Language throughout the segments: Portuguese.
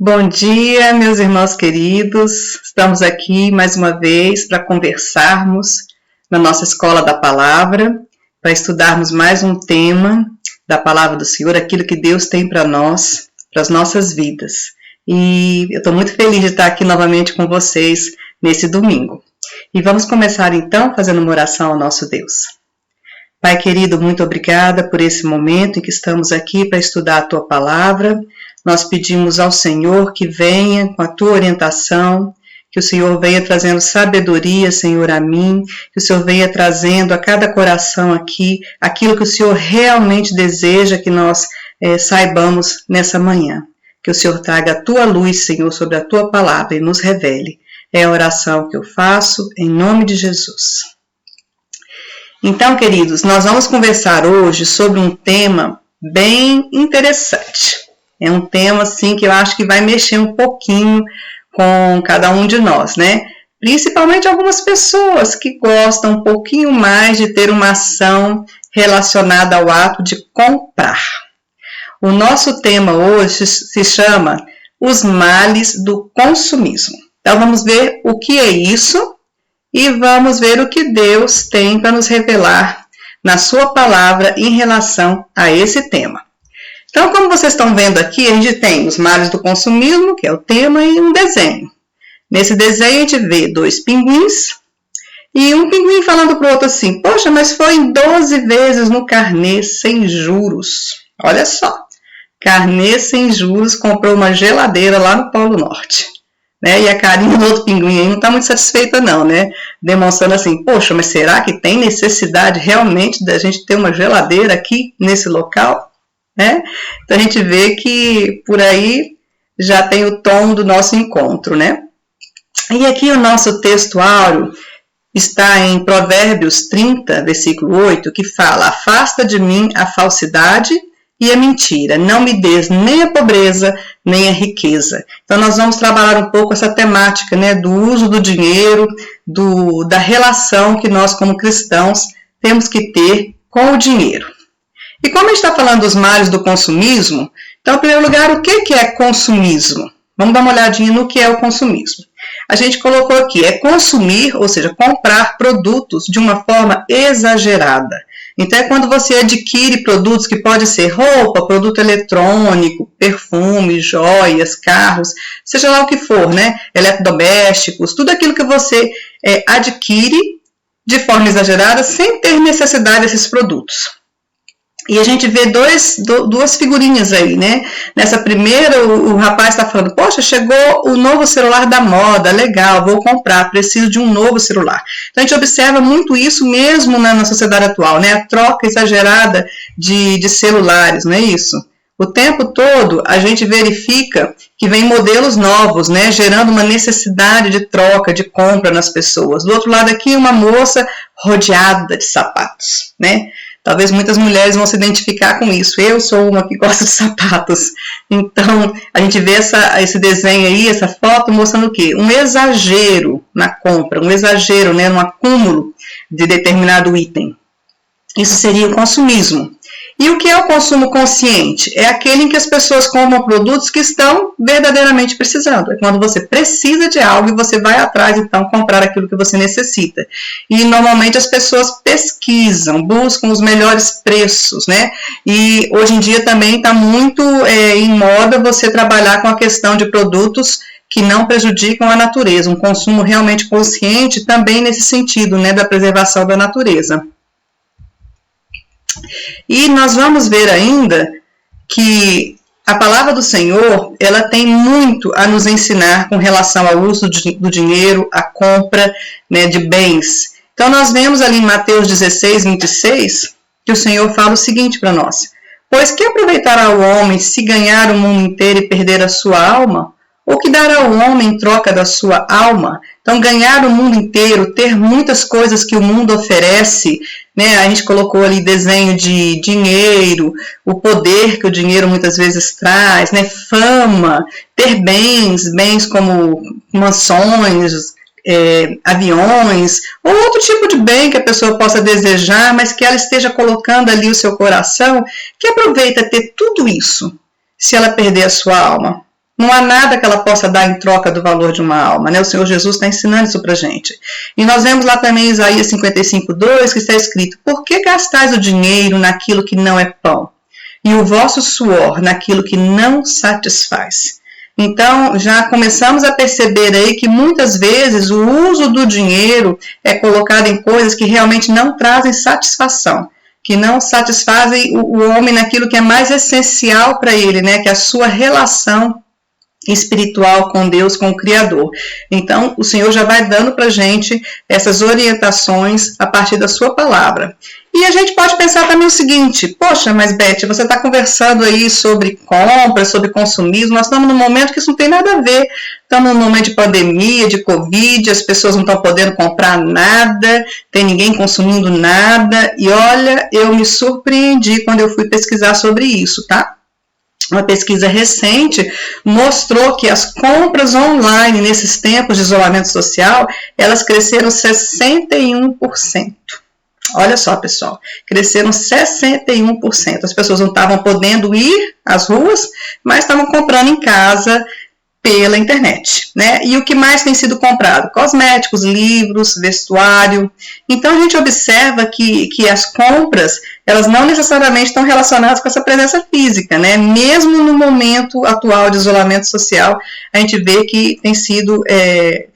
Bom dia, meus irmãos queridos. Estamos aqui mais uma vez para conversarmos na nossa Escola da Palavra, para estudarmos mais um tema da Palavra do Senhor, aquilo que Deus tem para nós, para as nossas vidas. E eu estou muito feliz de estar aqui novamente com vocês nesse domingo. E vamos começar então fazendo uma oração ao nosso Deus. Pai querido, muito obrigada por esse momento em que estamos aqui para estudar a Tua Palavra. Nós pedimos ao Senhor que venha com a Tua orientação, que o Senhor venha trazendo sabedoria, Senhor, a mim, que o Senhor venha trazendo a cada coração aqui aquilo que o Senhor realmente deseja que nós saibamos nessa manhã. Que o Senhor traga a Tua luz, Senhor, sobre a Tua Palavra e nos revele. É a oração que eu faço em nome de Jesus. Então, queridos, nós vamos conversar hoje sobre um tema bem interessante. É um tema, assim, que eu acho que vai mexer um pouquinho com cada um de nós, né? Principalmente algumas pessoas que gostam um pouquinho mais de ter uma ação relacionada ao ato de comprar. O nosso tema hoje se chama Os Males do Consumismo. Então, vamos ver o que é isso e vamos ver o que Deus tem para nos revelar na sua palavra em relação a esse tema. Então, como vocês estão vendo aqui, a gente tem os males do consumismo, que é o tema, e um desenho. Nesse desenho, a gente vê dois pinguins, e um pinguim falando para o outro assim, poxa, mas foi em 12 vezes no carnê sem juros. Olha só, carnê sem juros, comprou uma geladeira lá no Polo Norte. Né? E a carinha do outro pinguim aí não está muito satisfeita não, né? Demonstrando assim, poxa, mas será que tem necessidade realmente da gente ter uma geladeira aqui nesse local? Né? Então a gente vê que por aí já tem o tom do nosso encontro, né? E aqui o nosso texto áureo está em Provérbios 30, versículo 8, que fala, afasta de mim a falsidade e a mentira, não me des nem a pobreza, nem a riqueza. Então nós vamos trabalhar um pouco essa temática, né, do uso do dinheiro, da relação que nós como cristãos temos que ter com o dinheiro. E como a gente está falando dos males do consumismo, então, em primeiro lugar, o que é consumismo? Vamos dar uma olhadinha no que é o consumismo. A gente colocou aqui, é consumir, ou seja, comprar produtos de uma forma exagerada. Então, é quando você adquire produtos que pode ser roupa, produto eletrônico, perfume, joias, carros, seja lá o que for, né? Eletrodomésticos, tudo aquilo que você adquire de forma exagerada sem ter necessidade desses produtos. E a gente vê duas figurinhas aí, né? Nessa primeira, o rapaz está falando, poxa, chegou o novo celular da moda, legal, vou comprar, preciso de um novo celular. Então a gente observa muito isso mesmo na sociedade atual, né? A troca exagerada de celulares, não é isso? O tempo todo a gente verifica que vem modelos novos, né? Gerando uma necessidade de troca, de compra nas pessoas. Do outro lado aqui, uma moça rodeada de sapatos, né? Talvez muitas mulheres vão se identificar com isso. Eu sou uma que gosta de sapatos. Então, a gente vê esse desenho aí, essa foto, mostrando o quê? Um exagero na compra, um exagero, né, no acúmulo de determinado item. Isso seria o consumismo. E o que é o consumo consciente? É aquele em que as pessoas compram produtos que estão verdadeiramente precisando. É quando você precisa de algo e você vai atrás, então, comprar aquilo que você necessita. E, normalmente, as pessoas pesquisam, buscam os melhores preços, né? E, hoje em dia, também está muito em moda você trabalhar com a questão de produtos que não prejudicam a natureza. Um consumo realmente consciente também nesse sentido, né, da preservação da natureza. E nós vamos ver ainda que a palavra do Senhor, ela tem muito a nos ensinar com relação ao uso do dinheiro, a compra, né, de bens. Então nós vemos ali em Mateus 16, 26, que o Senhor fala o seguinte para nós. Pois que aproveitará o homem se ganhar o mundo inteiro e perder a sua alma? Ou que dará o homem em troca da sua alma? Então, ganhar o mundo inteiro, ter muitas coisas que o mundo oferece, né? A gente colocou ali desenho de dinheiro, o poder que o dinheiro muitas vezes traz, né? Fama, ter bens como mansões, aviões, ou outro tipo de bem que a pessoa possa desejar, mas que ela esteja colocando ali o seu coração, que aproveita ter tudo isso, se ela perder a sua alma. Não há nada que ela possa dar em troca do valor de uma alma, né? O Senhor Jesus está ensinando isso pra gente. E nós vemos lá também em Isaías 55:2, que está escrito: por que gastais o dinheiro naquilo que não é pão, e o vosso suor naquilo que não satisfaz? Então, já começamos a perceber aí que muitas vezes o uso do dinheiro é colocado em coisas que realmente não trazem satisfação, que não satisfazem o homem naquilo que é mais essencial para ele, né? Que é a sua relação espiritual com Deus, com o Criador. Então, o Senhor já vai dando para a gente essas orientações a partir da sua palavra. E a gente pode pensar também o seguinte: poxa, mas Beth, você está conversando aí sobre compras, sobre consumismo, nós estamos num momento que isso não tem nada a ver. Estamos num momento de pandemia, de Covid, as pessoas não estão podendo comprar nada, tem ninguém consumindo nada, e olha, eu me surpreendi quando eu fui pesquisar sobre isso, tá? Uma pesquisa recente mostrou que as compras online nesses tempos de isolamento social, elas cresceram 61%. Olha só, pessoal, cresceram 61%. As pessoas não estavam podendo ir às ruas, mas estavam comprando em casa pela internet, né? E o que mais tem sido comprado? Cosméticos, livros, vestuário. Então a gente observa que as compras, elas não necessariamente estão relacionadas com essa presença física, né? Mesmo no momento atual de isolamento social, a gente vê que tem sido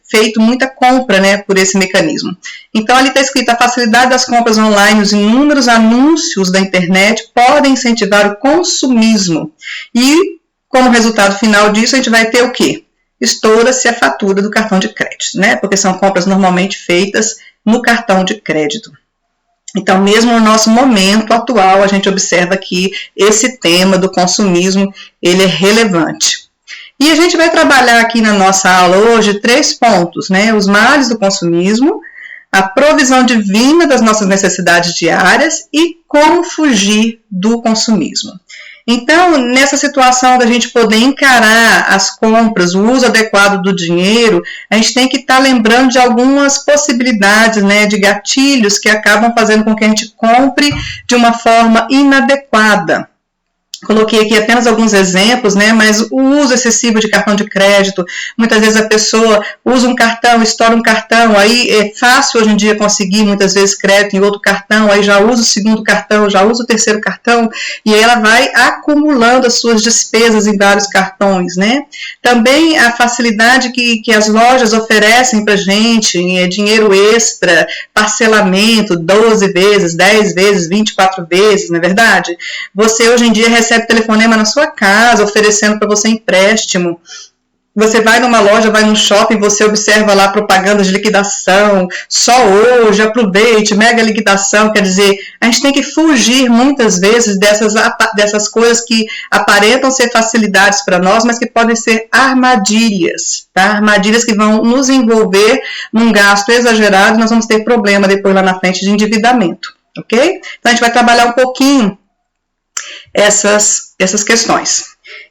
feito muita compra, né, por esse mecanismo. Então ali está escrito: a facilidade das compras online, os inúmeros anúncios da internet podem incentivar o consumismo. E como resultado final disso, a gente vai ter o quê? Estoura-se a fatura do cartão de crédito, né? Porque são compras normalmente feitas no cartão de crédito. Então, mesmo no nosso momento atual, a gente observa que esse tema do consumismo, ele é relevante. E a gente vai trabalhar aqui na nossa aula hoje 3 pontos, né? Os males do consumismo, a provisão divina das nossas necessidades diárias e como fugir do consumismo. Então, nessa situação da gente poder encarar as compras, o uso adequado do dinheiro, a gente tem que estar lembrando de algumas possibilidades, né, de gatilhos que acabam fazendo com que a gente compre de uma forma inadequada. Coloquei aqui apenas alguns exemplos, né, mas o uso excessivo de cartão de crédito, muitas vezes a pessoa usa um cartão, estoura um cartão, aí é fácil hoje em dia conseguir muitas vezes crédito em outro cartão, aí já usa o segundo cartão, já usa o terceiro cartão, e aí ela vai acumulando as suas despesas em vários cartões, né. Também a facilidade que as lojas oferecem pra gente, dinheiro extra, parcelamento, 12 vezes, 10 vezes, 24 vezes, não é verdade? Você hoje em dia recebe telefonema na sua casa, oferecendo para você empréstimo. Você vai numa loja, vai num shopping, você observa lá propagandas de liquidação, só hoje, aproveite, mega liquidação. Quer dizer, a gente tem que fugir muitas vezes dessas coisas que aparentam ser facilidades para nós, mas que podem ser armadilhas, tá? Armadilhas que vão nos envolver num gasto exagerado e nós vamos ter problema depois lá na frente de endividamento, ok? Então a gente vai trabalhar um pouquinho essas questões.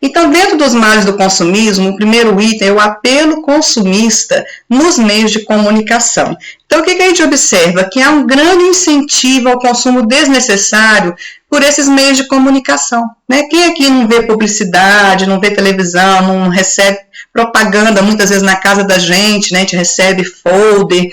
Então, dentro dos males do consumismo, o primeiro item é o apelo consumista nos meios de comunicação. Então, o que a gente observa? Que há um grande incentivo ao consumo desnecessário por esses meios de comunicação, né? Quem aqui não vê publicidade, não vê televisão, não recebe propaganda muitas vezes na casa da gente, né? A gente recebe folder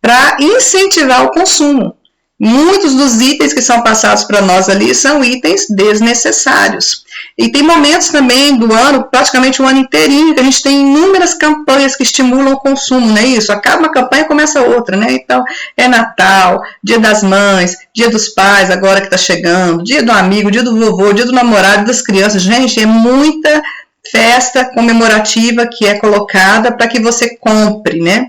para incentivar o consumo. Muitos dos itens que são passados para nós ali são itens desnecessários. E tem momentos também do ano, praticamente o ano inteirinho, que a gente tem inúmeras campanhas que estimulam o consumo, não é isso? Acaba uma campanha e começa outra, né? Então, é Natal, Dia das Mães, Dia dos Pais, agora que está chegando, Dia do Amigo, Dia do Vovô, Dia do Namorado, das Crianças. Gente, é muita festa comemorativa que é colocada para que você compre, né?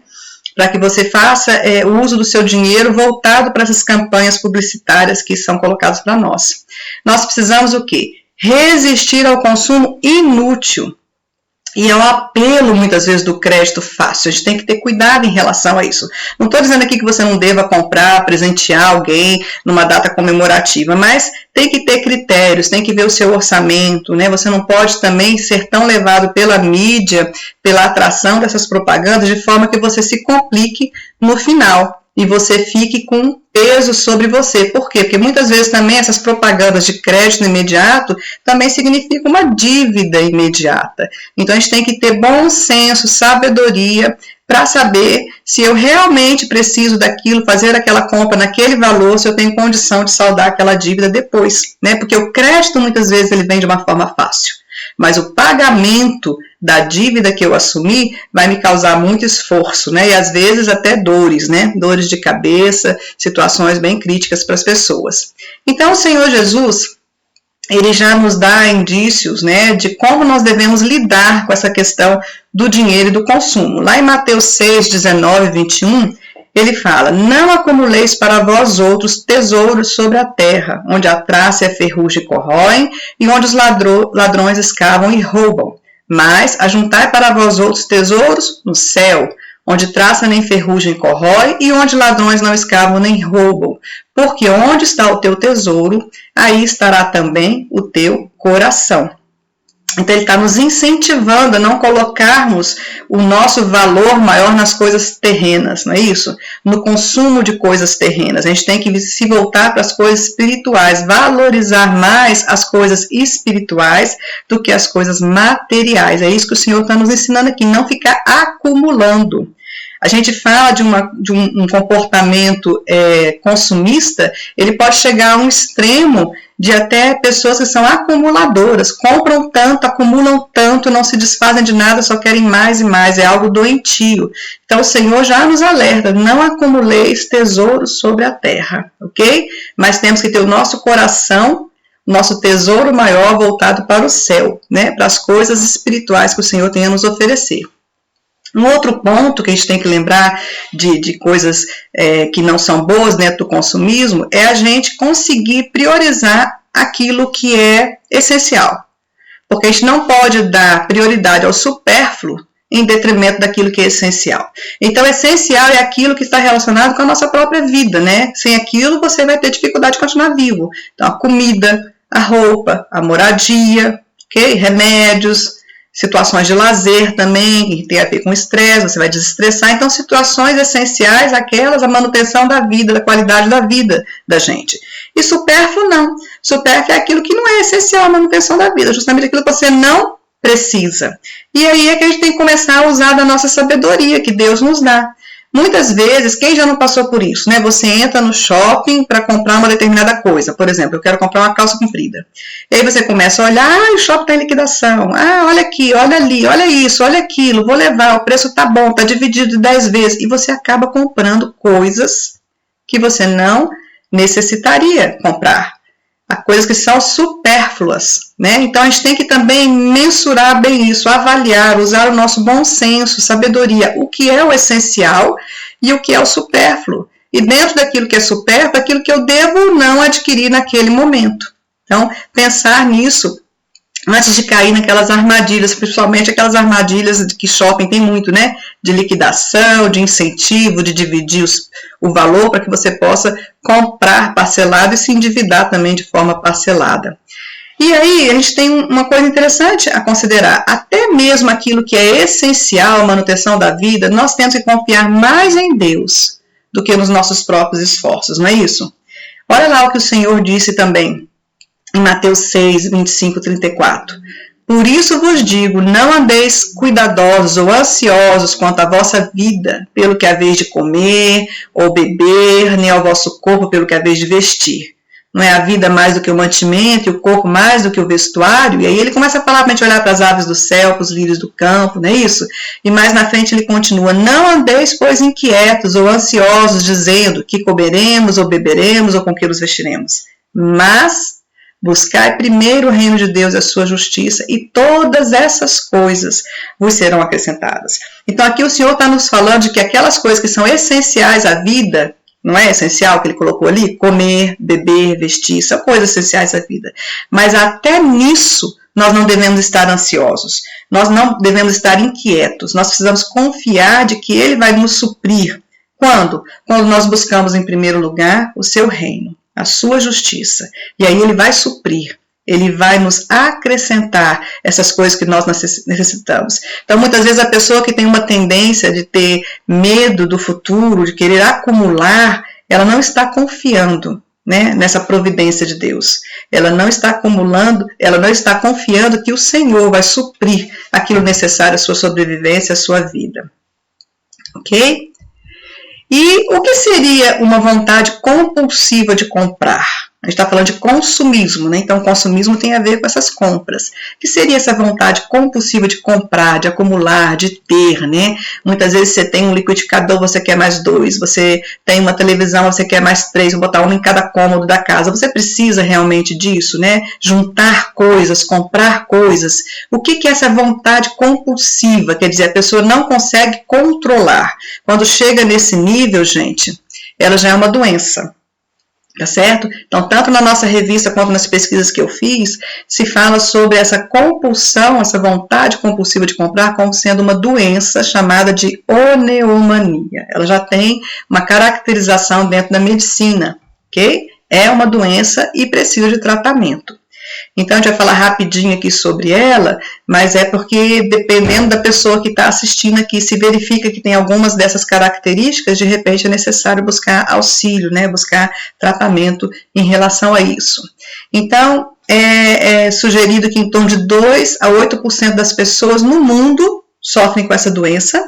Para que você faça o uso do seu dinheiro voltado para essas campanhas publicitárias que são colocadas para nós. Nós precisamos o quê? Resistir ao consumo inútil e ao apelo, muitas vezes, do crédito fácil. A gente tem que ter cuidado em relação a isso. Não estou dizendo aqui que você não deva comprar, presentear alguém numa data comemorativa, mas tem que ter critérios, tem que ver o seu orçamento, né? Você não pode também ser tão levado pela mídia, pela atração dessas propagandas, de forma que você se complique no final. e você fique com peso sobre você. Por quê? Porque muitas vezes também essas propagandas de crédito imediato também significam uma dívida imediata. Então a gente tem que ter bom senso, sabedoria, para saber se eu realmente preciso daquilo, fazer aquela compra naquele valor, se eu tenho condição de saldar aquela dívida depois, né? Porque o crédito muitas vezes ele vem de uma forma fácil, mas o pagamento da dívida que eu assumi vai me causar muito esforço, né? E às vezes até dores, né? Dores de cabeça, situações bem críticas para as pessoas. Então o Senhor Jesus, ele já nos dá indícios, né, de como nós devemos lidar com essa questão do dinheiro e do consumo. Lá em Mateus 6, 19 e 21, ele fala: não acumuleis para vós outros tesouros sobre a terra, onde a traça e a ferrugem corroem, e onde os ladrões escavam e roubam. Mas ajuntai para vós outros tesouros no céu, onde traça nem ferrugem corrói, e onde ladrões não escavam nem roubam. Porque onde está o teu tesouro, aí estará também o teu coração. Então ele está nos incentivando a não colocarmos o nosso valor maior nas coisas terrenas, não é isso? No consumo de coisas terrenas. A gente tem que se voltar para as coisas espirituais, valorizar mais as coisas espirituais do que as coisas materiais. É isso que o Senhor está nos ensinando aqui, não ficar acumulando. A gente fala de um comportamento consumista, ele pode chegar a um extremo de até pessoas que são acumuladoras, compram tanto, acumulam tanto, não se desfazem de nada, só querem mais e mais, é algo doentio. Então o Senhor já nos alerta, não acumuleis tesouros sobre a terra, ok? Mas temos que ter o nosso coração, nosso tesouro maior voltado para o céu, né? Para as coisas espirituais que o Senhor tem a nos oferecer. Um outro ponto que a gente tem que lembrar de coisas que não são boas dentro do consumismo é a gente conseguir priorizar aquilo que é essencial. Porque a gente não pode dar prioridade ao supérfluo em detrimento daquilo que é essencial. Então, essencial é aquilo que está relacionado com a nossa própria vida, né? Sem aquilo, você vai ter dificuldade de continuar vivo. Então, a comida, a roupa, a moradia, okay? Remédios, situações de lazer também, que tem a ver com estresse, você vai desestressar. Então, situações essenciais, aquelas, a manutenção da vida, da qualidade da vida da gente. E supérfluo não. Supérfluo é aquilo que não é essencial à manutenção da vida, justamente aquilo que você não precisa. E aí é que a gente tem que começar a usar da nossa sabedoria que Deus nos dá. Muitas vezes, quem já não passou por isso, né? Você entra no shopping para comprar uma determinada coisa. Por exemplo, eu quero comprar uma calça comprida. E aí você começa a olhar, o shopping está em liquidação. Olha aqui, olha ali, olha isso, olha aquilo, vou levar, o preço está bom, está dividido de 10 vezes. E você acaba comprando coisas que você não necessitaria comprar. Há coisas que são supérfluas, né? Então a gente tem que também mensurar bem isso, avaliar, usar o nosso bom senso, sabedoria, o que é o essencial e o que é o supérfluo. E dentro daquilo que é supérfluo, aquilo que eu devo ou não adquirir naquele momento. Então, pensar nisso antes de cair naquelas armadilhas, principalmente aquelas armadilhas que shopping tem muito, né? De liquidação, de incentivo, de dividir o valor para que você possa comprar parcelado e se endividar também de forma parcelada. E aí a gente tem uma coisa interessante a considerar. Até mesmo aquilo que é essencial, a manutenção da vida, nós temos que confiar mais em Deus do que nos nossos próprios esforços, não é isso? Olha lá o que o Senhor disse também em Mateus 6, 25, 34. Por isso vos digo, não andeis cuidadosos ou ansiosos quanto à vossa vida, pelo que haveis de comer ou beber, nem ao vosso corpo pelo que haveis de vestir. Não é a vida mais do que o mantimento e o corpo mais do que o vestuário? E aí ele começa a falar para a gente olhar para as aves do céu, para os lírios do campo, não é isso? E mais na frente ele continua, não andeis, pois, inquietos ou ansiosos, dizendo que comeremos ou beberemos ou com que nos vestiremos. Mas buscai primeiro o reino de Deus e a sua justiça, e todas essas coisas vos serão acrescentadas. Então aqui o Senhor está nos falando de que aquelas coisas que são essenciais à vida, não é essencial que ele colocou ali? Comer, beber, vestir, são coisas essenciais à vida. Mas até nisso nós não devemos estar ansiosos, nós não devemos estar inquietos, nós precisamos confiar de que ele vai nos suprir. Quando? Quando nós buscamos em primeiro lugar o seu reino, a sua justiça. E aí ele vai suprir Ele vai nos acrescentar essas coisas que nós necessitamos. Então, muitas vezes, a pessoa que tem uma tendência de ter medo do futuro, de querer acumular, ela não está confiando, né, nessa providência de Deus. Ela não está acumulando, ela não está confiando que o Senhor vai suprir aquilo necessário à sua sobrevivência, à sua vida. Ok? E o que seria uma vontade compulsiva de comprar? A gente está falando de consumismo, né? Então, consumismo tem a ver com essas compras. O que seria essa vontade compulsiva de comprar, de acumular, de ter, né? Muitas vezes você tem um liquidificador, você quer mais 2. Você tem uma televisão, você quer mais 3. Vou botar uma em cada cômodo da casa. Você precisa realmente disso, né? Juntar coisas, comprar coisas. O que é essa vontade compulsiva? Quer dizer, a pessoa não consegue controlar. Quando chega nesse nível, gente, ela já é uma doença. Tá certo? Então, tanto na nossa revista quanto nas pesquisas que eu fiz, se fala sobre essa compulsão, essa vontade compulsiva de comprar como sendo uma doença chamada de oneomania. Ela já tem uma caracterização dentro da medicina, ok? É uma doença e precisa de tratamento. Então, a gente vai falar rapidinho aqui sobre ela, mas é porque, dependendo da pessoa que está assistindo aqui, se verifica que tem algumas dessas características, de repente é necessário buscar auxílio, né? Buscar tratamento em relação a isso. Então, é sugerido que em torno de 2 a 8% das pessoas no mundo sofrem com essa doença,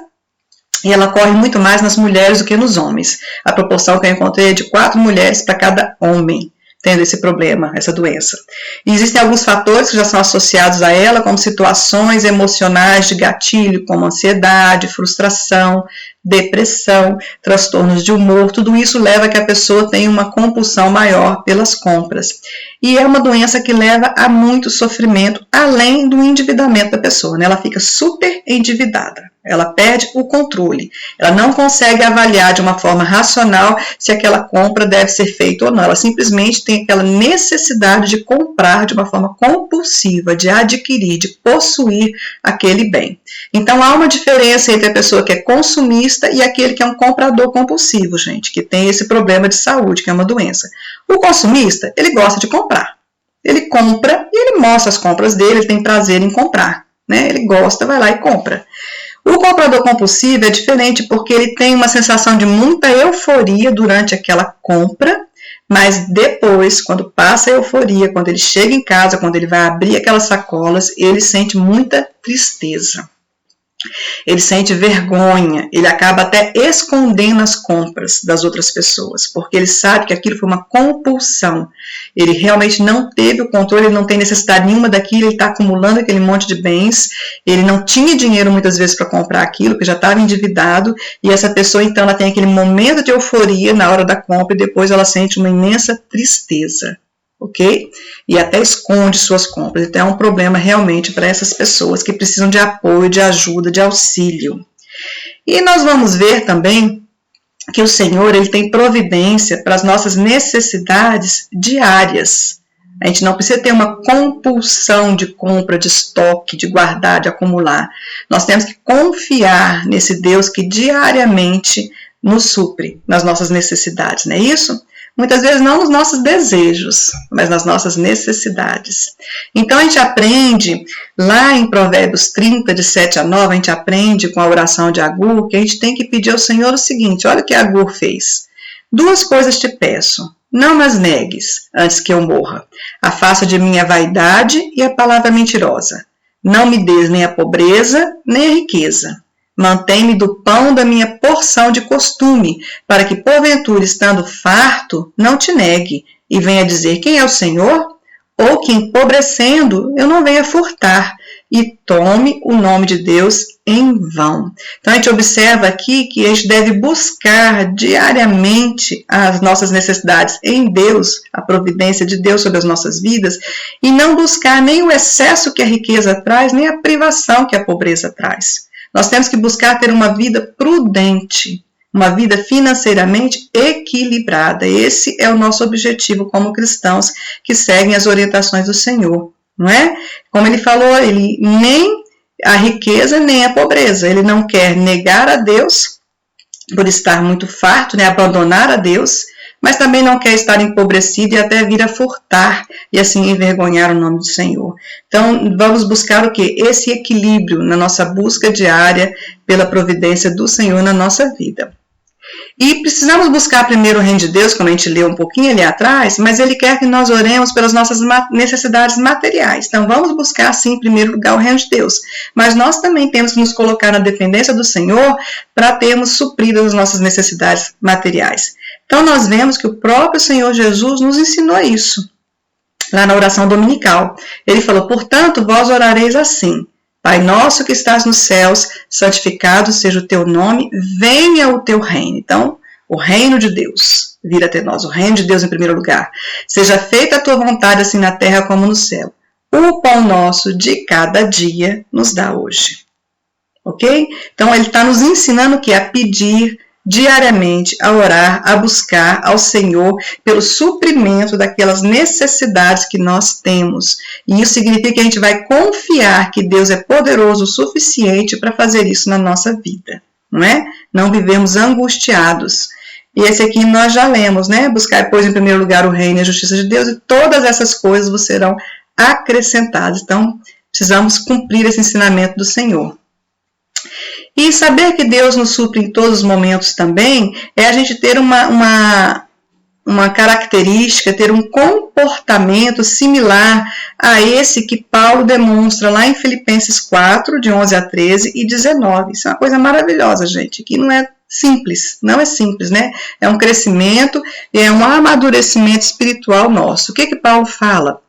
e ela ocorre muito mais nas mulheres do que nos homens. A proporção que eu encontrei é de 4 mulheres para cada homem tendo esse problema, essa doença. E existem alguns fatores que já são associados a ela, como situações emocionais de gatilho, como ansiedade, frustração, depressão, transtornos de humor. Tudo isso leva a que a pessoa tenha uma compulsão maior pelas compras. E é uma doença que leva a muito sofrimento, além do endividamento da pessoa, né? Ela fica super endividada. Ela perde o controle. Ela não consegue avaliar de uma forma racional se aquela compra deve ser feita ou não. Ela simplesmente tem aquela necessidade de comprar de uma forma compulsiva, de adquirir, de possuir aquele bem. Então, há uma diferença entre a pessoa que é consumista e aquele que é um comprador compulsivo, gente, que tem esse problema de saúde, que é uma doença. O consumista, ele gosta de comprar. Ele compra e ele mostra as compras dele, ele tem prazer em comprar, né? Ele gosta, vai lá e compra. O comprador compulsivo é diferente porque ele tem uma sensação de muita euforia durante aquela compra, mas depois, quando passa a euforia, quando ele chega em casa, quando ele vai abrir aquelas sacolas, ele sente muita tristeza. Ele sente vergonha, ele acaba até escondendo as compras das outras pessoas, porque ele sabe que aquilo foi uma compulsão. Ele realmente não teve o controle, ele não tem necessidade nenhuma daquilo, ele está acumulando aquele monte de bens, ele não tinha dinheiro muitas vezes para comprar aquilo, porque já estava endividado, e essa pessoa então ela tem aquele momento de euforia na hora da compra e depois ela sente uma imensa tristeza. Ok? E até esconde suas compras. Então é um problema realmente para essas pessoas que precisam de apoio, de ajuda, de auxílio. E nós vamos ver também que o Senhor ele tem providência para as nossas necessidades diárias. A gente não precisa ter uma compulsão de compra, de estoque, de guardar, de acumular. Nós temos que confiar nesse Deus que diariamente nos supre nas nossas necessidades, não é isso? Muitas vezes não nos nossos desejos, mas nas nossas necessidades. Então a gente aprende, lá em Provérbios 30, de 7 a 9, a gente aprende com a oração de Agur, que a gente tem que pedir ao Senhor o seguinte, olha o que Agur fez. 2 coisas te peço, não as negues antes que eu morra. Afasta de mim a vaidade e a palavra mentirosa. Não me des nem a pobreza, nem a riqueza. Mantém-me do pão da minha porção de costume, para que, porventura, estando farto, não te negue, e venha dizer quem é o Senhor, ou que, empobrecendo, eu não venha furtar, e tome o nome de Deus em vão. Então, a gente observa aqui que a gente deve buscar diariamente as nossas necessidades em Deus, a providência de Deus sobre as nossas vidas, e não buscar nem o excesso que a riqueza traz, nem a privação que a pobreza traz. Nós temos que buscar ter uma vida prudente, uma vida financeiramente equilibrada. Esse é o nosso objetivo como cristãos que seguem as orientações do Senhor, não é? Como ele falou, ele nem a riqueza nem a pobreza. Ele não quer negar a Deus por estar muito farto, né? Abandonar a Deus, mas também não quer estar empobrecido e até vir a furtar e assim envergonhar o nome do Senhor. Então, vamos buscar o quê? Esse equilíbrio na nossa busca diária pela providência do Senhor na nossa vida. E precisamos buscar primeiro o reino de Deus, como a gente leu um pouquinho ali atrás, mas Ele quer que nós oremos pelas nossas necessidades materiais. Então, vamos buscar, sim, em primeiro lugar, o reino de Deus. Mas nós também temos que nos colocar na dependência do Senhor para termos supridas as nossas necessidades materiais. Então, nós vemos que o próprio Senhor Jesus nos ensinou isso, lá na oração dominical. Ele falou, portanto, vós orareis assim: Pai nosso que estás nos céus, santificado seja o teu nome, venha o teu reino. Então, o reino de Deus vir até nós, o reino de Deus em primeiro lugar. Seja feita a tua vontade assim na terra como no céu. O pão nosso de cada dia nos dá hoje. Ok? Então, ele está nos ensinando o que? A pedir diariamente, a orar, a buscar ao Senhor pelo suprimento daquelas necessidades que nós temos. E isso significa que a gente vai confiar que Deus é poderoso o suficiente para fazer isso na nossa vida, não é? Não vivemos angustiados. E esse aqui nós já lemos, né? Buscar, pois, em primeiro lugar o reino e a justiça de Deus, e todas essas coisas vos serão acrescentadas. Então, precisamos cumprir esse ensinamento do Senhor. E saber que Deus nos supre em todos os momentos também é a gente ter uma característica, ter um comportamento similar a esse que Paulo demonstra lá em Filipenses 4, de 11 a 13 e 19. Isso é uma coisa maravilhosa, gente, que não é simples, né? É um crescimento e é um amadurecimento espiritual nosso. O que Paulo fala?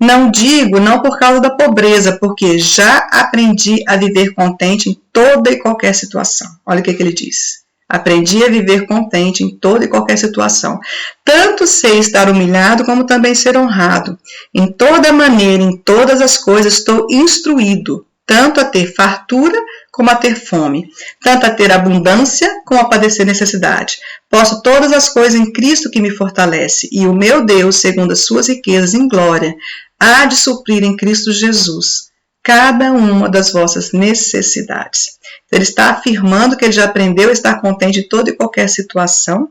Não digo, não por causa da pobreza, porque já aprendi a viver contente em toda e qualquer situação. Olha o que ele diz. Aprendi a viver contente em toda e qualquer situação. Tanto sei estar humilhado, como também ser honrado. Em toda maneira, em todas as coisas, estou instruído, tanto a ter fartura, como a ter fome. Tanto a ter abundância, como a padecer necessidade. Posso todas as coisas em Cristo que me fortalece, e o meu Deus, segundo as suas riquezas em glória, há de suprir em Cristo Jesus cada uma das vossas necessidades. Ele está afirmando que ele já aprendeu a estar contente em toda e qualquer situação,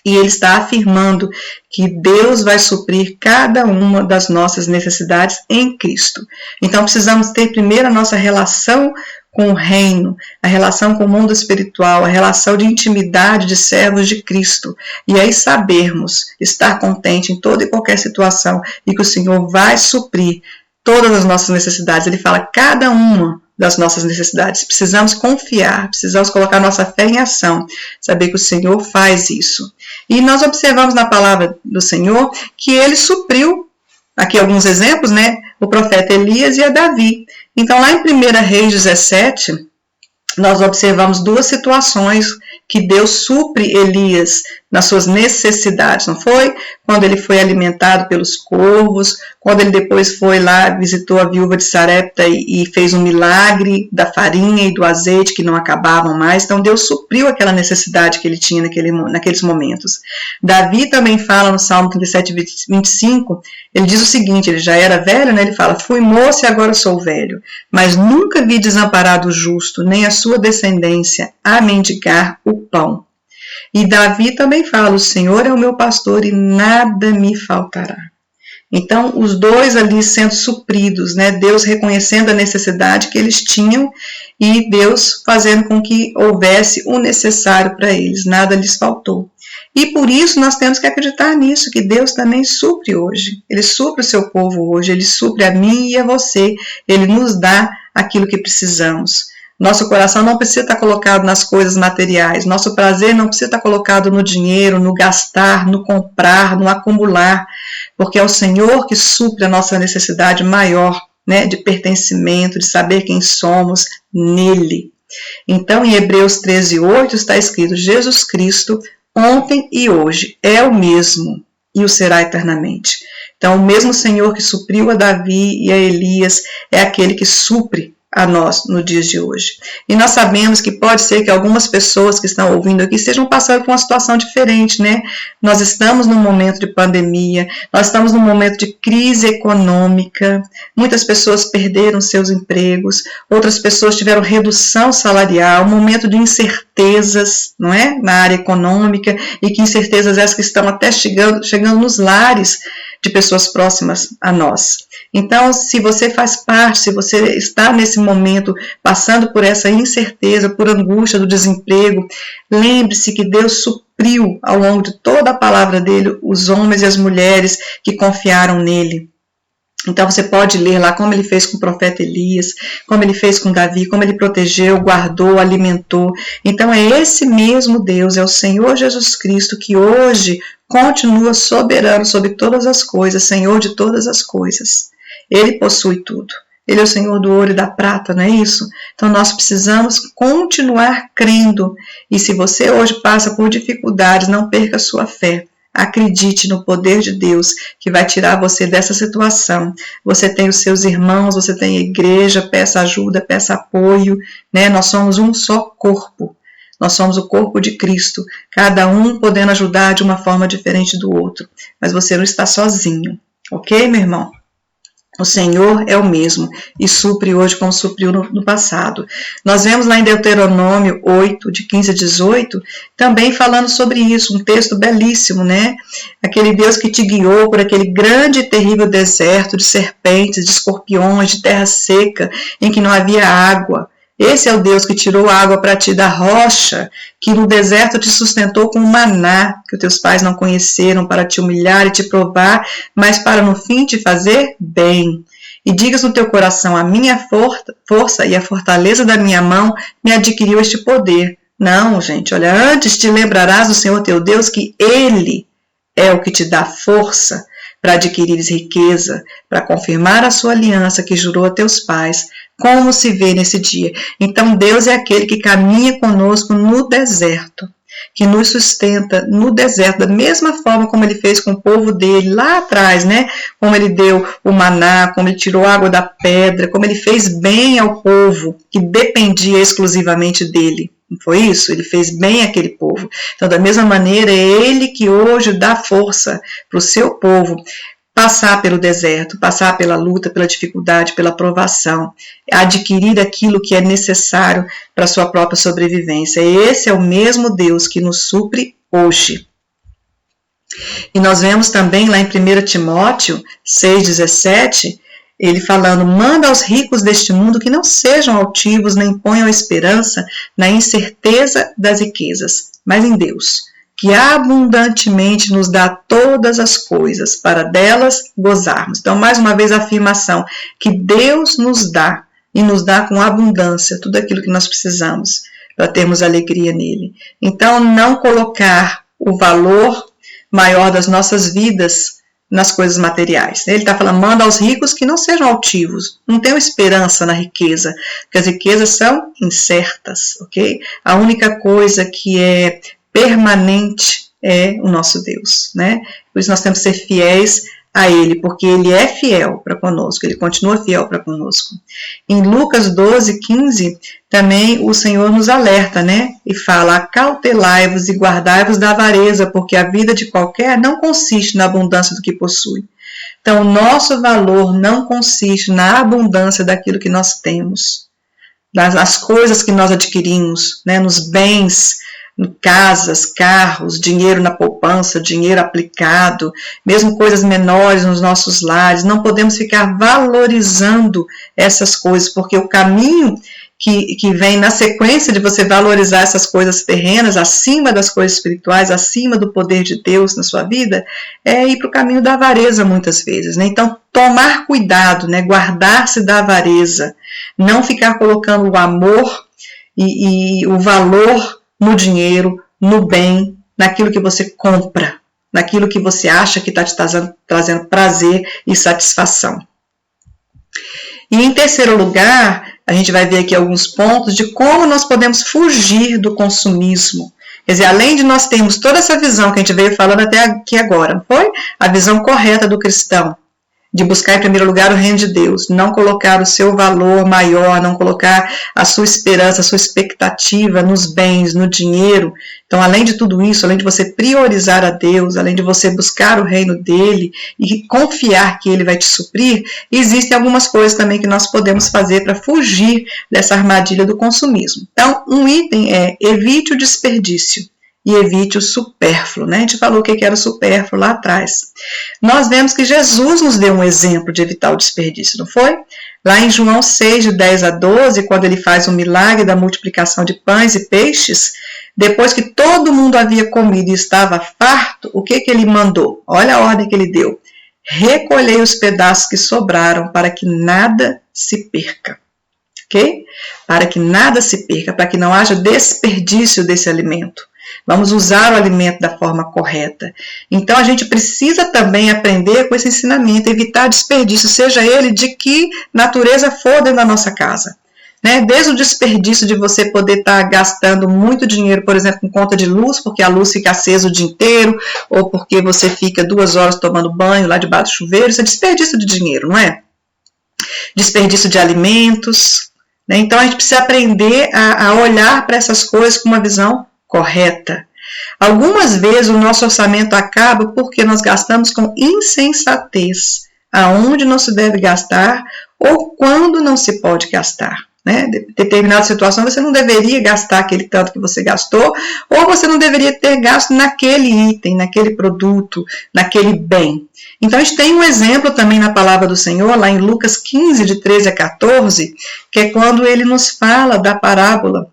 e ele está afirmando que Deus vai suprir cada uma das nossas necessidades em Cristo. Então precisamos ter primeiro a nossa relação com o reino, a relação com o mundo espiritual, a relação de intimidade de servos de Cristo. E aí sabermos estar contente em toda e qualquer situação e que o Senhor vai suprir todas as nossas necessidades. Ele fala cada uma das nossas necessidades. Precisamos confiar, precisamos colocar nossa fé em ação, saber que o Senhor faz isso. E nós observamos na palavra do Senhor que ele supriu, aqui alguns exemplos, né? O profeta Elias e a Davi. Então, lá em 1 Reis 17, nós observamos duas situações que Deus supre Elias nas suas necessidades, não foi? Quando ele foi alimentado pelos corvos, quando ele depois foi lá, visitou a viúva de Sarepta e fez um milagre da farinha e do azeite que não acabavam mais. Então Deus supriu aquela necessidade que ele tinha naqueles momentos. Davi também fala no Salmo 37, 25, ele diz o seguinte, ele já era velho, né? Ele fala, fui moço e agora sou velho, mas nunca vi desamparado o justo, nem a sua descendência a mendigar o pão. E Davi também fala, o Senhor é o meu pastor e nada me faltará. Então, os dois ali sendo supridos, né? Deus reconhecendo a necessidade que eles tinham e Deus fazendo com que houvesse o necessário para eles, nada lhes faltou. E por isso nós temos que acreditar nisso, que Deus também supre hoje. Ele supre o seu povo hoje, ele supre a mim e a você, ele nos dá aquilo que precisamos. Nosso coração não precisa estar colocado nas coisas materiais. Nosso prazer não precisa estar colocado no dinheiro, no gastar, no comprar, no acumular. Porque é o Senhor que supre a nossa necessidade maior, né, de pertencimento, de saber quem somos nele. Então, em Hebreus 13:8 está escrito, Jesus Cristo, ontem e hoje, é o mesmo e o será eternamente. Então, o mesmo Senhor que supriu a Davi e a Elias é aquele que supre a nós no dia de hoje. E nós sabemos que pode ser que algumas pessoas que estão ouvindo aqui estejam passando por uma situação diferente, né? Nós estamos num momento de pandemia, nós estamos num momento de crise econômica, muitas pessoas perderam seus empregos, outras pessoas tiveram redução salarial, um momento de incertezas, não é? Na área econômica, e que incertezas essas que estão até chegando nos lares de pessoas próximas a nós. Então, se você faz parte, se você está nesse momento passando por essa incerteza, por angústia do desemprego, lembre-se que Deus supriu ao longo de toda a palavra dele os homens e as mulheres que confiaram nele. Então você pode ler lá como ele fez com o profeta Elias, como ele fez com Davi, como ele protegeu, guardou, alimentou. Então é esse mesmo Deus, é o Senhor Jesus Cristo que hoje continua soberano sobre todas as coisas, Senhor de todas as coisas. Ele possui tudo. Ele é o Senhor do ouro e da prata, não é isso? Então nós precisamos continuar crendo. E se você hoje passa por dificuldades, não perca a sua fé. Acredite no poder de Deus que vai tirar você dessa situação. Você tem os seus irmãos, você tem a igreja, peça ajuda, peça apoio, né? Nós somos um só corpo. Nós somos o corpo de Cristo, cada um podendo ajudar de uma forma diferente do outro. Mas você não está sozinho, ok, meu irmão? O Senhor é o mesmo e supre hoje como supriu no passado. Nós vemos lá em Deuteronômio 8, de 15 a 18, também falando sobre isso, um texto belíssimo, né? Aquele Deus que te guiou por aquele grande e terrível deserto de serpentes, de escorpiões, de terra seca, em que não havia água. Esse é o Deus que tirou água para ti da rocha, que no deserto te sustentou com o maná, que os teus pais não conheceram, para te humilhar e te provar, mas para no fim te fazer bem. E digas no teu coração, a minha força e a fortaleza da minha mão me adquiriu este poder. Não, gente, olha, antes te lembrarás do Senhor teu Deus que Ele é o que te dá força para adquirires riqueza, para confirmar a sua aliança que jurou a teus pais, como se vê nesse dia. Então Deus é aquele que caminha conosco no deserto, que nos sustenta no deserto, da mesma forma como ele fez com o povo dele lá atrás, né? Como ele deu o maná, como ele tirou a água da pedra, como ele fez bem ao povo que dependia exclusivamente dele. Não foi isso? Ele fez bem àquele povo. Então, da mesma maneira, é ele que hoje dá força para o seu povo passar pelo deserto, passar pela luta, pela dificuldade, pela provação, adquirir aquilo que é necessário para a sua própria sobrevivência. Esse é o mesmo Deus que nos supre hoje. E nós vemos também lá em 1 Timóteo 6,17, ele falando, manda aos ricos deste mundo que não sejam altivos, nem ponham esperança na incerteza das riquezas, mas em Deus, que abundantemente nos dá todas as coisas, para delas gozarmos. Então, mais uma vez a afirmação, que Deus nos dá, e nos dá com abundância, tudo aquilo que nós precisamos, para termos alegria nele. Então, não colocar o valor maior das nossas vidas nas coisas materiais. Ele está falando, manda aos ricos que não sejam altivos, não tenham esperança na riqueza, porque as riquezas são incertas, ok? A única coisa que é permanente é o nosso Deus, né? Por isso nós temos que ser fiéis a Ele, porque Ele é fiel para conosco, Ele continua fiel para conosco. Em Lucas 12:15, também o Senhor nos alerta, né? E fala, acautelai-vos e guardai-vos da avareza, porque a vida de qualquer não consiste na abundância do que possui. Então, o nosso valor não consiste na abundância daquilo que nós temos, nas coisas que nós adquirimos, né? Nos bens, casas, carros, dinheiro na poupança, dinheiro aplicado, mesmo coisas menores nos nossos lares. Não podemos ficar valorizando essas coisas, porque o caminho que vem na sequência de você valorizar essas coisas terrenas, acima das coisas espirituais, acima do poder de Deus na sua vida, é ir para o caminho da avareza muitas vezes, né? Então, tomar cuidado, né? Guardar-se da avareza, não ficar colocando o amor e o valor no dinheiro, no bem, naquilo que você compra, naquilo que você acha que está te trazendo prazer e satisfação. E em terceiro lugar, a gente vai ver aqui alguns pontos de como nós podemos fugir do consumismo. Quer dizer, além de nós termos toda essa visão que a gente veio falando até aqui agora, não foi? A visão correta do cristão, de buscar em primeiro lugar o reino de Deus, não colocar o seu valor maior, não colocar a sua esperança, a sua expectativa nos bens, no dinheiro. Então, além de tudo isso, além de você priorizar a Deus, além de você buscar o reino dele e confiar que ele vai te suprir, existem algumas coisas também que nós podemos fazer para fugir dessa armadilha do consumismo. Então, um item é evite o desperdício e evite o supérfluo, né? A gente falou o que era o supérfluo lá atrás. Nós vemos que Jesus nos deu um exemplo de evitar o desperdício, não foi? Lá em João 6, de 10 a 12, quando ele faz o milagre da multiplicação de pães e peixes, depois que todo mundo havia comido e estava farto, o que ele mandou? Olha a ordem que ele deu. Recolhei os pedaços que sobraram para que nada se perca. Ok? Para que nada se perca, para que não haja desperdício desse alimento. Vamos usar o alimento da forma correta. Então, a gente precisa também aprender com esse ensinamento, evitar desperdício, seja ele de que natureza for dentro da nossa casa. Né? Desde o desperdício de você poder estar gastando muito dinheiro, por exemplo, com conta de luz, porque a luz fica acesa o dia inteiro, ou porque você fica 2 horas tomando banho lá debaixo do chuveiro, isso é desperdício de dinheiro, não é? Desperdício de alimentos. Né? Então, a gente precisa aprender a olhar para essas coisas com uma visão correta. Algumas vezes o nosso orçamento acaba porque nós gastamos com insensatez, aonde não se deve gastar ou quando não se pode gastar. Né? Em determinada situação você não deveria gastar aquele tanto que você gastou, ou você não deveria ter gasto naquele item, naquele produto, naquele bem. Então a gente tem um exemplo também na palavra do Senhor, lá em Lucas 15, de 13 a 14, que é quando ele nos fala da parábola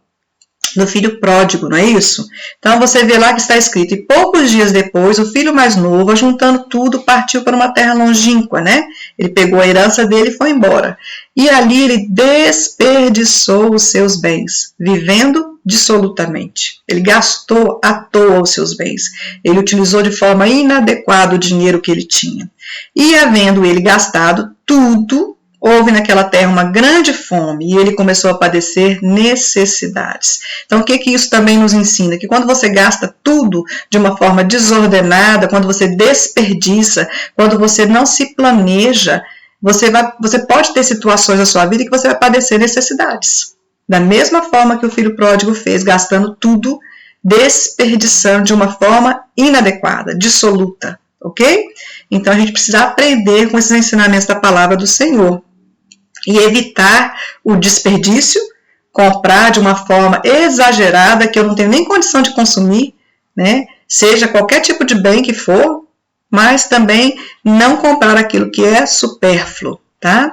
do filho pródigo, não é isso? Então você vê lá que está escrito, e poucos dias depois, o filho mais novo, ajuntando tudo, partiu para uma terra longínqua, né? Ele pegou a herança dele e foi embora. E ali ele desperdiçou os seus bens, vivendo dissolutamente. Ele gastou à toa os seus bens. Ele utilizou de forma inadequada o dinheiro que ele tinha. E havendo ele gastado tudo, houve naquela terra uma grande fome e ele começou a padecer necessidades. Então, o que isso também nos ensina? Que quando você gasta tudo de uma forma desordenada, quando você desperdiça, quando você não se planeja, você pode ter situações na sua vida que você vai padecer necessidades. Da mesma forma que o filho pródigo fez, gastando tudo, desperdiçando de uma forma inadequada, dissoluta, ok? Então, a gente precisa aprender com esses ensinamentos da palavra do Senhor. E evitar o desperdício, comprar de uma forma exagerada, que eu não tenho nem condição de consumir, né? Seja qualquer tipo de bem que for, mas também não comprar aquilo que é supérfluo, tá?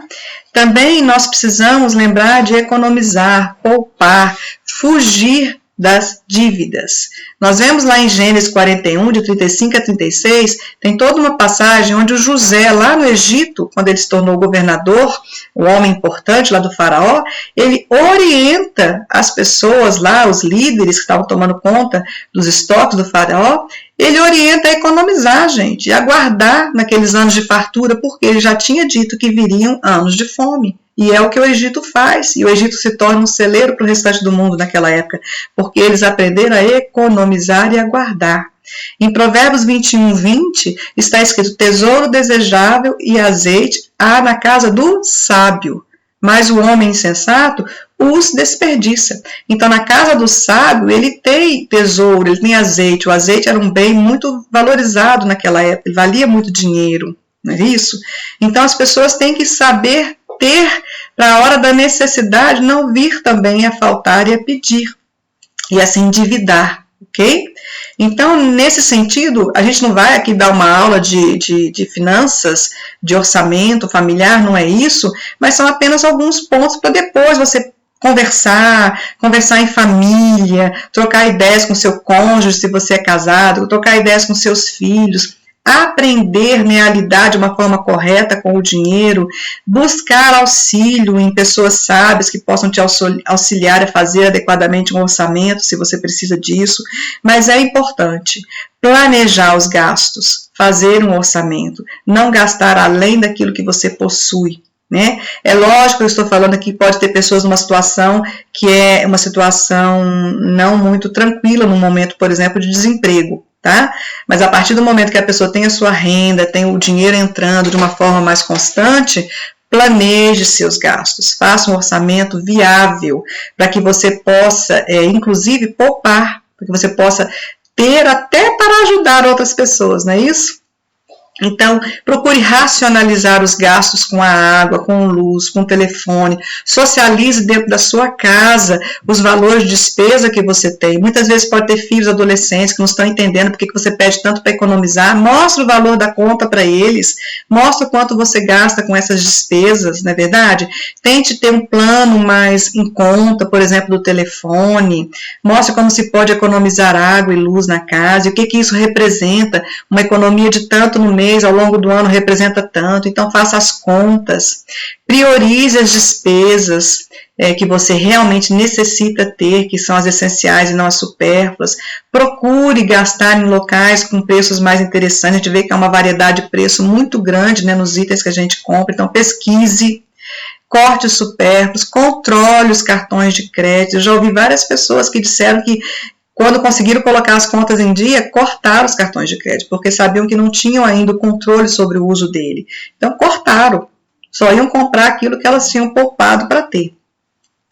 Também nós precisamos lembrar de economizar, poupar, fugir das dívidas. Nós vemos lá em Gênesis 41, de 35 a 36, tem toda uma passagem onde o José, lá no Egito, quando ele se tornou governador, o homem importante lá do faraó, ele orienta as pessoas lá, os líderes que estavam tomando conta dos estoques do faraó, ele orienta a economizar, gente, a guardar naqueles anos de fartura, porque ele já tinha dito que viriam anos de fome. E é o que o Egito faz, e o Egito se torna um celeiro para o restante do mundo naquela época, porque eles aprenderam a economizar e a guardar. Em Provérbios 21, 20, está escrito, tesouro desejável e azeite há na casa do sábio, mas o homem insensato os desperdiça. Então, na casa do sábio, ele tem tesouro, ele tem azeite. O azeite era um bem muito valorizado naquela época, ele valia muito dinheiro, não é isso? Então, as pessoas têm que saber ter, para a hora da necessidade, não vir também a faltar e a pedir, e assim endividar, ok? Então, nesse sentido, a gente não vai aqui dar uma aula de finanças, de orçamento familiar, não é isso, mas são apenas alguns pontos para depois você conversar em família, trocar ideias com seu cônjuge, se você é casado, trocar ideias com seus filhos, aprender, né, a lidar de uma forma correta com o dinheiro, buscar auxílio em pessoas sábias que possam te auxiliar a fazer adequadamente um orçamento, se você precisa disso, mas é importante planejar os gastos, fazer um orçamento, não gastar além daquilo que você possui. Né? É lógico, eu estou falando aqui, pode ter pessoas numa situação que é uma situação não muito tranquila, num momento, por exemplo, de desemprego. tá? Mas a partir do momento que a pessoa tem a sua renda, tem o dinheiro entrando de uma forma mais constante, planeje seus gastos, faça um orçamento viável para que você possa, inclusive, poupar, para que você possa ter até para ajudar outras pessoas, não é isso? Então, procure racionalizar os gastos com a água, com luz, com o telefone. Socialize dentro da sua casa os valores de despesa que você tem. Muitas vezes pode ter filhos adolescentes que não estão entendendo porque que você pede tanto para economizar. Mostre o valor da conta para eles. Mostre o quanto você gasta com essas despesas, não é verdade? Tente ter um plano mais em conta, por exemplo, do telefone. Mostre como se pode economizar água e luz na casa. E o que isso representa. Uma economia de tanto no mês, ao longo do ano representa tanto, então faça as contas, priorize as despesas que você realmente necessita ter, que são as essenciais e não as supérfluas, procure gastar em locais com preços mais interessantes, a gente vê que há uma variedade de preço muito grande, né, nos itens que a gente compra, então pesquise, corte os supérfluos, controle os cartões de crédito. Eu já ouvi várias pessoas que disseram que quando conseguiram colocar as contas em dia, cortaram os cartões de crédito, porque sabiam que não tinham ainda o controle sobre o uso dele. Então, cortaram. Só iam comprar aquilo que elas tinham poupado para ter.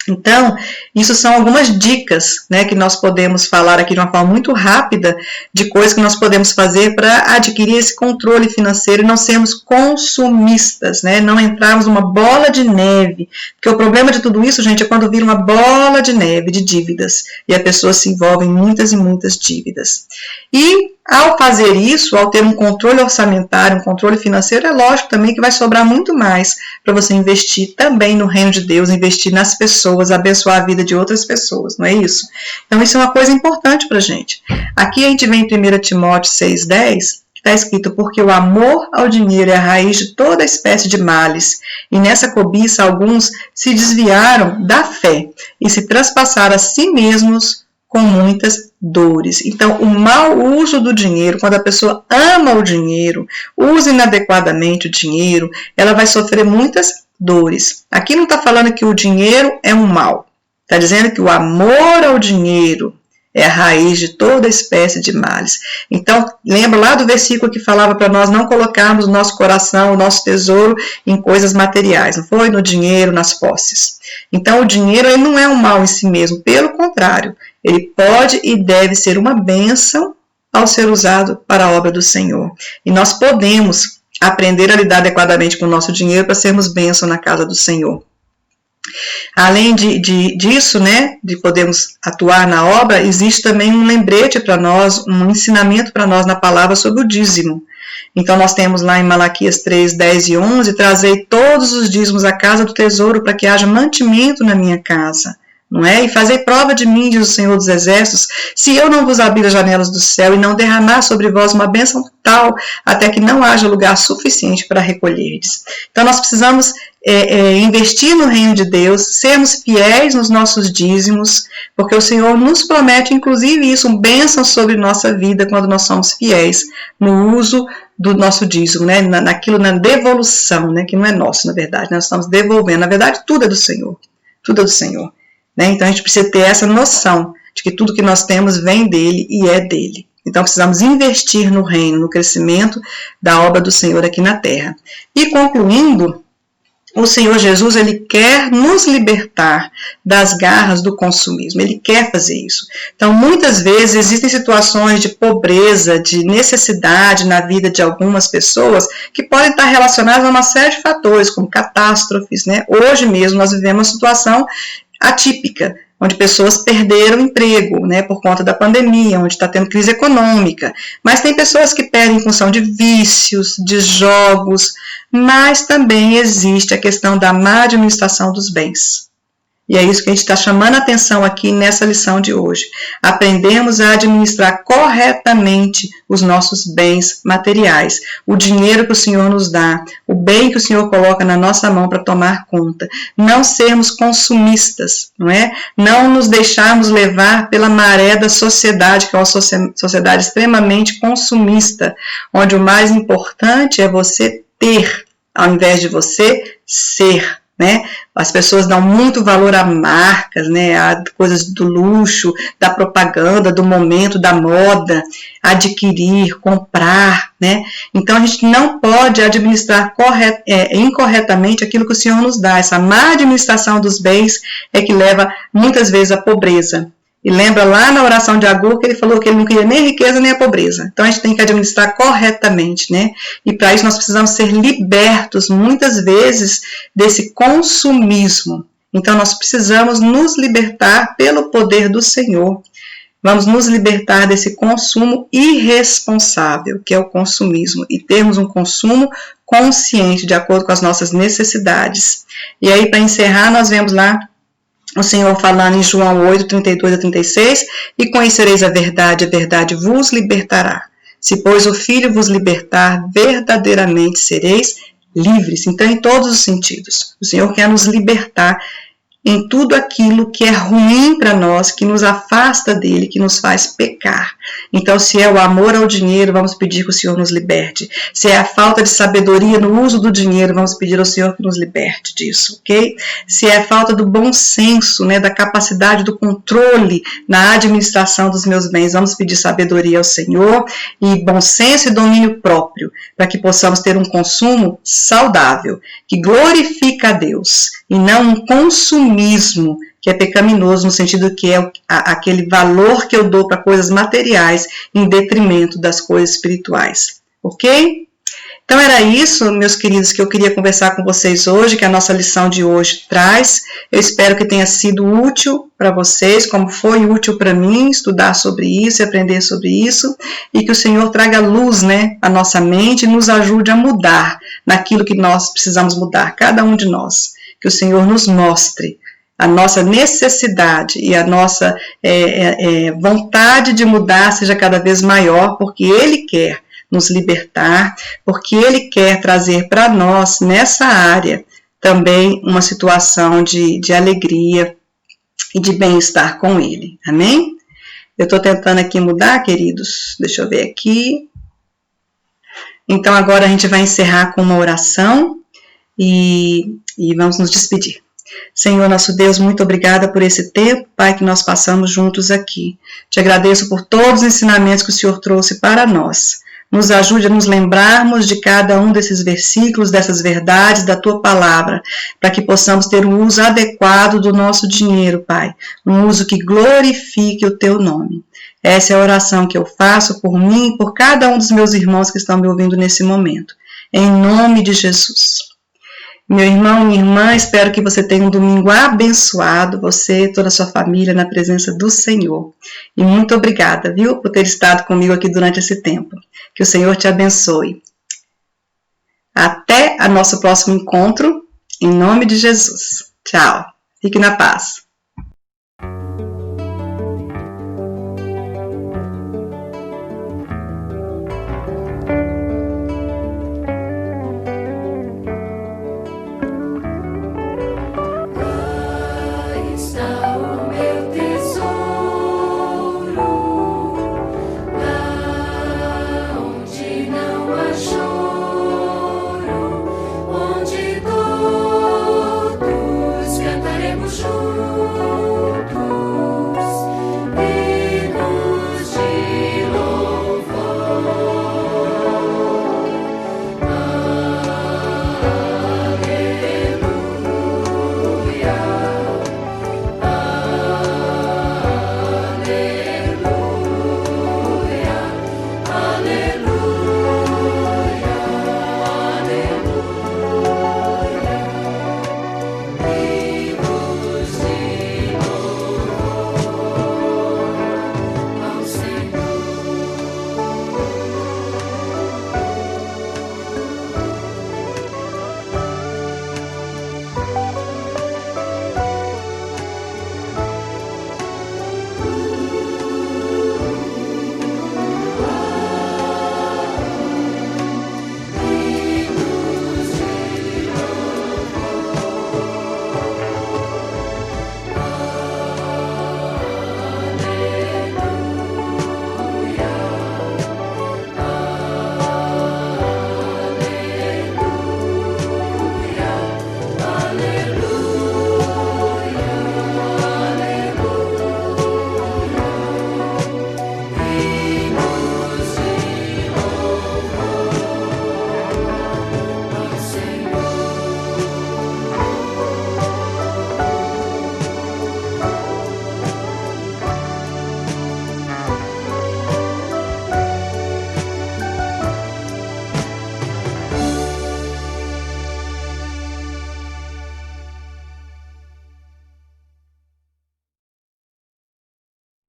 Então, isso são algumas dicas, né, que nós podemos falar aqui de uma forma muito rápida de coisas que nós podemos fazer para adquirir esse controle financeiro e não sermos consumistas, né, não entrarmos numa bola de neve, porque o problema de tudo isso, gente, é quando vira uma bola de neve de dívidas e a pessoa se envolve em muitas e muitas dívidas. E ao fazer isso, ao ter um controle orçamentário, um controle financeiro, é lógico também que vai sobrar muito mais para você investir também no reino de Deus, investir nas pessoas, abençoar a vida de outras pessoas, não é isso? Então isso é uma coisa importante para a gente. Aqui a gente vê em 1 Timóteo 6,10, que está escrito, porque o amor ao dinheiro é a raiz de toda espécie de males, e nessa cobiça alguns se desviaram da fé e se traspassaram a si mesmos com muitas dores. Então, o mau uso do dinheiro, quando a pessoa ama o dinheiro, usa inadequadamente o dinheiro, ela vai sofrer muitas dores. Aqui não está falando que o dinheiro é um mal. Está dizendo que o amor ao dinheiro é a raiz de toda espécie de males. Então, lembra lá do versículo que falava para nós não colocarmos o nosso coração, o nosso tesouro em coisas materiais, não foi? No dinheiro, nas posses. Então, o dinheiro ele não é um mal em si mesmo, pelo contrário, ele pode e deve ser uma bênção ao ser usado para a obra do Senhor. E nós podemos aprender a lidar adequadamente com o nosso dinheiro para sermos bênção na casa do Senhor. Além disso, né, de podermos atuar na obra, existe também um lembrete para nós, um ensinamento para nós na palavra sobre o dízimo. Então, nós temos lá em Malaquias 3, 10 e 11, trazei todos os dízimos à casa do tesouro para que haja mantimento na minha casa. Não é? E fazei prova de mim, diz o Senhor dos Exércitos, se eu não vos abrir as janelas do céu e não derramar sobre vós uma bênção tal, até que não haja lugar suficiente para recolherdes. Então, nós precisamos investir no reino de Deus, sermos fiéis nos nossos dízimos, porque o Senhor nos promete, inclusive, isso, bênção sobre nossa vida quando nós somos fiéis no uso do nosso dízimo, né? Naquilo, na devolução, né? Que não é nosso, na verdade, nós estamos devolvendo. Na verdade, tudo é do Senhor. Tudo é do Senhor. Então, a gente precisa ter essa noção de que tudo que nós temos vem dele e é dele. Então, precisamos investir no reino, no crescimento da obra do Senhor aqui na terra. E concluindo, o Senhor Jesus, ele quer nos libertar das garras do consumismo, ele quer fazer isso. Então, muitas vezes existem situações de pobreza, de necessidade na vida de algumas pessoas que podem estar relacionadas a uma série de fatores, como catástrofes, né? Hoje mesmo nós vivemos uma situação atípica, onde pessoas perderam emprego, né, por conta da pandemia, onde está tendo crise econômica, mas tem pessoas que perdem em função de vícios, de jogos, mas também existe a questão da má administração dos bens. E é isso que a gente está chamando a atenção aqui nessa lição de hoje. Aprendemos a administrar corretamente os nossos bens materiais, o dinheiro que o Senhor nos dá, o bem que o Senhor coloca na nossa mão para tomar conta. Não sermos consumistas, não é? Não nos deixarmos levar pela maré da sociedade, que é uma sociedade extremamente consumista, onde o mais importante é você ter, ao invés de você ser. né? As pessoas dão muito valor a marcas, né? A coisas do luxo, da propaganda, do momento, da moda, adquirir, comprar, né? Então a gente não pode administrar incorretamente aquilo que o Senhor nos dá. Essa má administração dos bens é que leva muitas vezes à pobreza. E lembra lá na oração de Agur que ele falou que ele não queria nem a riqueza nem a pobreza. Então a gente tem que administrar corretamente, né? E para isso nós precisamos ser libertos muitas vezes desse consumismo. Então nós precisamos nos libertar pelo poder do Senhor. Vamos nos libertar desse consumo irresponsável, que é o consumismo, e termos um consumo consciente, de acordo com as nossas necessidades. E aí, para encerrar, nós vemos lá o Senhor falando em João 8, 32 a 36, e conhecereis a verdade vos libertará. Se, pois, o Filho vos libertar, verdadeiramente sereis livres. Então, em todos os sentidos, o Senhor quer nos libertar em tudo aquilo que é ruim para nós, que nos afasta dele, que nos faz pecar. Então, se é o amor ao dinheiro, vamos pedir que o Senhor nos liberte. Se é a falta de sabedoria no uso do dinheiro, vamos pedir ao Senhor que nos liberte disso, ok? Se é a falta do bom senso, né, da capacidade do controle na administração dos meus bens, vamos pedir sabedoria ao Senhor e bom senso e domínio próprio, para que possamos ter um consumo saudável, que glorifica a Deus, e não um consumismo que é pecaminoso, no sentido que é aquele valor que eu dou para coisas materiais em detrimento das coisas espirituais, ok? Então era isso, meus queridos, que eu queria conversar com vocês hoje, que a nossa lição de hoje traz. Eu espero que tenha sido útil para vocês, como foi útil para mim estudar sobre isso e aprender sobre isso, e que o Senhor traga luz, né, à nossa mente e nos ajude a mudar naquilo que nós precisamos mudar, cada um de nós. Que o Senhor nos mostre a nossa necessidade e a nossa vontade de mudar seja cada vez maior, porque Ele quer nos libertar, porque Ele quer trazer para nós, nessa área, também uma situação de alegria e de bem-estar com Ele. Amém? Eu estou tentando aqui mudar, queridos. Deixa eu ver aqui. Então, agora a gente vai encerrar com uma oração e vamos nos despedir. Senhor, nosso Deus, muito obrigada por esse tempo, Pai, que nós passamos juntos aqui. Te agradeço por todos os ensinamentos que o Senhor trouxe para nós. Nos ajude a nos lembrarmos de cada um desses versículos, dessas verdades da Tua Palavra, para que possamos ter um uso adequado do nosso dinheiro, Pai. Um uso que glorifique o Teu nome. Essa é a oração que eu faço por mim e por cada um dos meus irmãos que estão me ouvindo nesse momento. Em nome de Jesus. Meu irmão, minha irmã, espero que você tenha um domingo abençoado, você e toda a sua família na presença do Senhor. E muito obrigada, viu, por ter estado comigo aqui durante esse tempo. Que o Senhor te abençoe. Até o nosso próximo encontro, em nome de Jesus. Tchau. Fique na paz.